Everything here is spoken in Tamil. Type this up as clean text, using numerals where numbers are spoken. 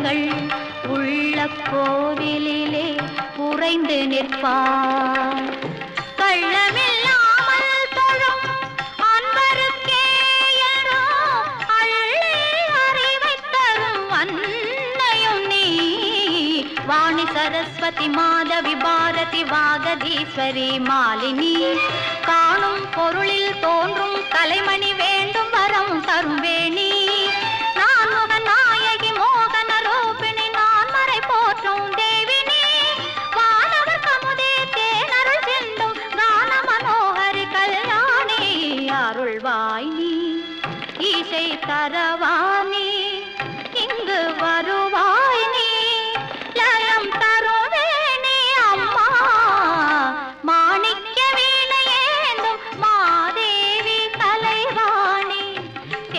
கண்கள் உள்ள கோவிலிலே உறைந்து நிற்பார். கள்ளமில்லாமல் தொழும் அன்பருக்கே யாரோ அள்ளி அறிவை தரும் அன்னையும் நீ. வாணி சரஸ்வதி மாதவி பாரதி வாகதீஸ்வரி மாலினி. காணும் பொருளில் தோன்றும் கலைமணி வேண்டும் வரம் தரும் வேணி. நான் முகநாயகி மோகன ரூபிணி நான் மறை போற்றும் தேவினி. வானவர் கமுதே தேனருள் சிந்தும் கான மனோகரி கல்யாணி. அருள்வாய் நீ இசை தரவாணி.